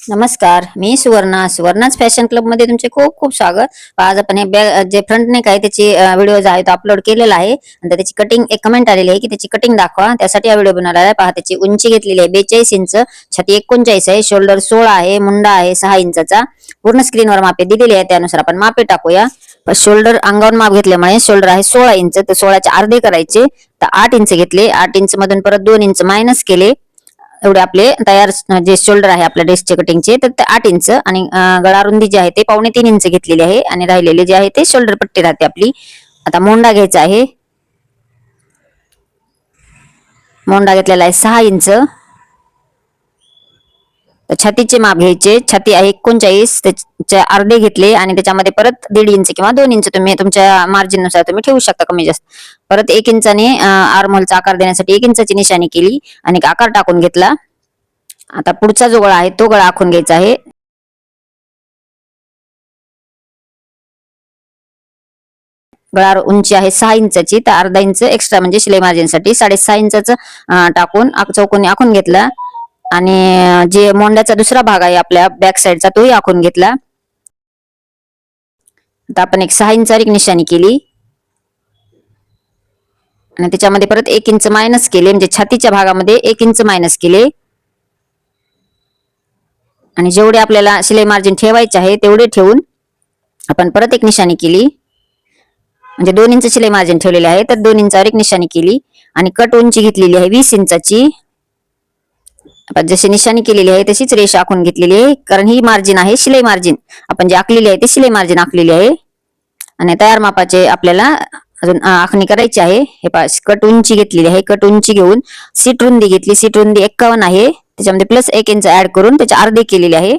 नमस्कार, मी सुवर्णाच fashion club मध्ये तुमचे खूप खूप स्वागत. आज आपण जे फ्रंट नेक आहे त्याची व्हिडिओ आहे तो अपलोड केलेला आहे आणि त्याची कटिंग एक कमेंट आलेली आहे की त्याची कटिंग दाखवा. त्यासाठी हा व्हिडिओ बनवला आहे. पहा, त्याची उंची घेतलेली आहे 42 इंच, छाती 39 आहे, शोल्डर 16 आहे, मुंडा आहे 6 इंचाचा. पूर्ण स्क्रीनवर मापे दिलेली आहे, त्यानुसार आपण मापे टाकूया. शोल्डर अंगावर माप घेतल्यामुळे शोल्डर आहे 16 इंच, तर 16चे अर्धे करायचे. तर 8 इंच घेतले, 8 इंच मधून परत 2 इंच मायनस केले. एवढे आपले तयार जे शोल्डर आहे आपल्या ड्रेसचे कटिंगचे तर ते 8 इंच आणि गळा रुंदी जी आहे ते 2.25 इंच घेतलेली आहे आणि राहिलेले जे आहे ते शोल्डर पट्टी राहते आपली. आता मोंडा घ्यायचा आहे. मोंडा घेतलेला आहे 6 इंच. तर छातीचे माप घ्यायचे. छाती आहे 39, त्याचे अर्धे घेतले आणि त्याच्यामध्ये परत 1.5 इंच किंवा 2 इंच तुम्ही तुमच्या मार्जिन नुसार तुम्ही ठेवू शकता कमी जास्त. परत 1 इंचाने आर्महोलचा आकार देण्यासाठी 1 इंचाची निशाणी केली आणि आकार टाकून घेतला. आता पुढचा जो गळा आहे तो गळा आखून घ्यायचा आहे. गळा उंची आहे 6 इंचाची, तर अर्धा इंच एक्स्ट्रा म्हणजे शिलाई मार्जिन साठी 6.5 इंचाचं टाकून चौकोनी आखून घेतला. आणि जे मोंड्याचा दुसरा भाग आहे आपल्या बॅक साईडचा तोही आखून घेतला. आता आपण एक 6 इंचावर एक निशाणी केली आणि त्याच्यामध्ये परत 1 इंच मायनस केले, म्हणजे छातीच्या भागामध्ये 1 इंच मायनस केले. आणि जेवढे आपल्याला शिलाई मार्जिन ठेवायचे आहे तेवढे ठेवून आपण परत एक निशाणी केली, म्हणजे 2 इंच शिलाई मार्जिन ठेवलेले आहे तर 2 इंचावर एक निशाणी केली. आणि कट उंची घेतलेली आहे 20 इंचाची. आपण जशी निशाणी केलेली आहे तशीच रेषा आखून घेतलेली आहे, कारण ही मार्जिन आहे शिलाई मार्जिन. आपण जे आखलेली आहे ते शिलाई मार्जिन आखलेली आहे. आणि तयार मापाचे आपल्याला अजून आखणी करायची आहे. हे पहा, कट उंची घेतलेली आहे. कट उंची घेऊन सीट रुंदी घेतली. सीट रुंदी 51 आहे, त्याच्यामध्ये प्लस 1 इंच ऍड करून त्याचे अर्धे केलेले आहे.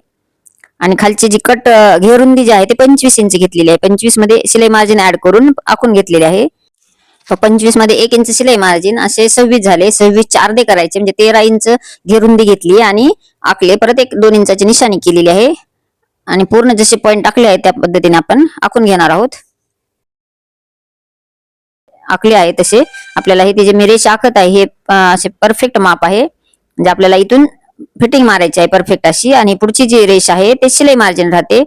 आणि खालची जी कट घेरुंदी जी आहे ते 25 इंच घेतलेली आहे. 25 मध्ये शिलाई मार्जिन ऍड करून आखून घेतलेले आहे. 25 मध्ये 1 इंच शिलाई मार्जिन असे 26 झाले. 26 चे अर्धे करायचे, म्हणजे 13 इंच घेरुंदी घेतली आणि आखले. परत एक 2 इंचाची निशाणी केलेली आहे आणि पूर्ण जसे पॉइंट टाकले आहेत त्या पद्धतीने आपण आखून घेणार आहोत. आखले आहे तसे आपल्याला हे जे मी आखत आहे हे असे परफेक्ट माप आहे, म्हणजे आपल्याला इथून फिटिंग मारायची आहे परफेक्ट अशी. आणि पुढची जी रेष आहे ते शिलाई मार्जिन राहते.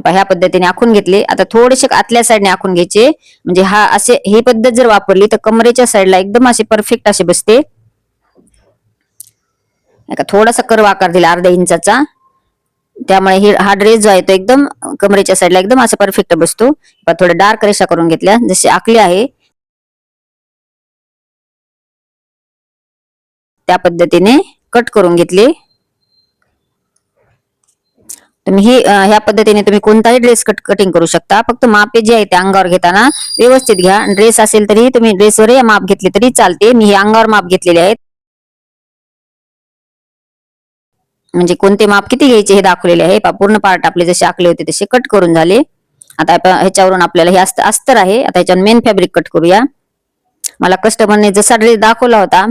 ह्या पद्धतीने आखून घेतले. आता थोडेसे आतल्या साईडने आखून घ्यायचे, म्हणजे हा असे ही पद्धत जर वापरली तर कमरेच्या साईडला एकदम असे परफेक्ट असे बसते. थोडासा कर्व आकार दिला अर्धा इंचाचा, त्यामुळे हा ड्रेस जो आहे तो एकदम कमरेच्या साईडला एकदम असं परफेक्ट बसतो. थोडे डार्क रेषा करून घेतल्या जसे आखले आहे त्या पद्धतीने कट करून घेतले. तुम्ही ह्या पद्धतीने तुम्ही कोणताही ड्रेस कटिंग करू शकता. फक्त मापे जे आहे ते अंगावर घेताना व्यवस्थित घ्या. ड्रेस असेल तरी तुम्ही ड्रेसवर माप घेतले तरी चालते. मी हे अंगावर माप घेतलेले आहेत, म्हणजे कोणते माप किती घ्यायचे हे दाखवलेले आहे. पूर्ण पार्ट आपले जसे आखले होते तसे कट करून झाले. आता ह्याच्यावरून आपल्याला हे अस्तर आहे. आता ह्याच्यावर मेन फॅब्रिक कट करूया. मला कस्टमरने जसा ड्रेस दाखवला होता,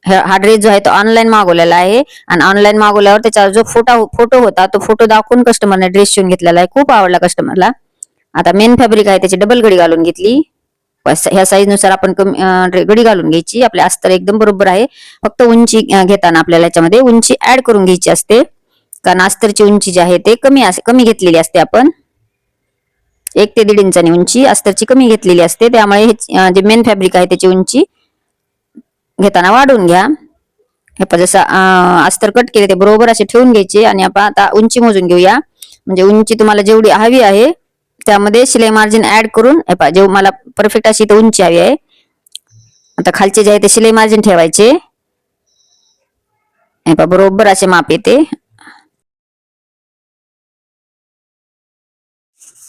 हा ड्रेस जो आहे तो ऑनलाईन मागवलेला आहे आणि ऑनलाईन मागवल्यावर त्याच्यावर जो फोटो होता तो फोटो दाखवून कस्टमरने ड्रेस शिवून घेतलेला आहे. खूप आवडला कस्टमरला. आता मेन फॅब्रिक आहे त्याची डबल गडी घालून घेतली. ह्या साईज नुसार आपण गडी घालून घ्यायची. आपले अस्तर एकदम बरोबर आहे. फक्त उंची घेताना आपल्याला याच्यामध्ये उंची ऍड करून घ्यायची असते, कारण अस्तरची उंची जी आहे ते कमी घेतलेली असते. आपण 1 ते 1.5 इंचानी उंची अस्तरची कमी घेतलेली असते, त्यामुळे जे मेन फॅब्रिक आहे त्याची उंची घेताना वाढवून घ्या. हे जसं अस्तर कट केले ते बरोबर असे ठेवून घ्यायचे. आणि आपण आता उंची मोजून घेऊया, म्हणजे उंची तुम्हाला जेवढी हवी आहे त्यामध्ये शिलाई मार्जिन ऍड करून जेव्हा मला परफेक्ट अशी इथे उंची हवी आहे. आता खालचे जे आहे ते शिलाई मार्जिन ठेवायचे. बरोबर असे माप येते.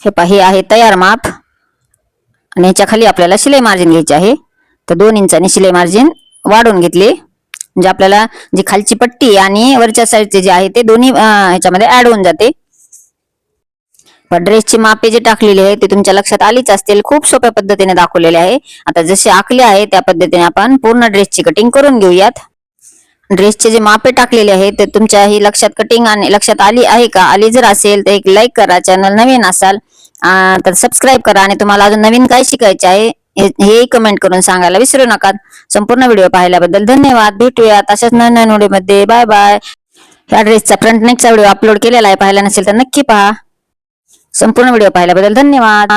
हे आहे तयार माप आणि याच्या खाली आपल्याला शिलाई मार्जिन घ्यायची आहे. तर 2 इंचाने शिलाई मार्जिन वाढवून घेतले, म्हणजे आपल्याला जी खालची पट्टी आणि वरच्या साईडचे जे आहे ते दोन्ही ह्याच्यामध्ये ऍड होऊन जाते. ड्रेसची मापे जे टाकलेली आहे ते तुमच्या लक्षात आलीच असतील. खूप सोप्या पद्धतीने दाखवलेले आहे. आता जसे आखले आहे त्या पद्धतीने आपण पूर्ण ड्रेसची कटिंग करून घेऊयात. ड्रेसचे जे मापे टाकलेले आहेत ते तुमच्या ही लक्षात कटिंग आणि लक्षात आली आहे का? आली जर असेल तर एक लाईक करा. चॅनल नवीन असाल तर सबस्क्राईब करा आणि तुम्हाला अजून नवीन काय शिकायचे आहे हे कमेंट करून सांगायला विसरू नका. संपूर्ण व्हिडिओ पाहिल्याबद्दल धन्यवाद. भेटूयात अशाच नवीन व्हिडिओमध्ये. Bye bye. ह्या ड्रेसचा फ्रंट नेकचा व्हिडिओ अपलोड केलेला आहे, पाहिला नसेल तर नक्की पहा. संपूर्ण व्हिडिओ पाहिल्याबद्दल धन्यवाद.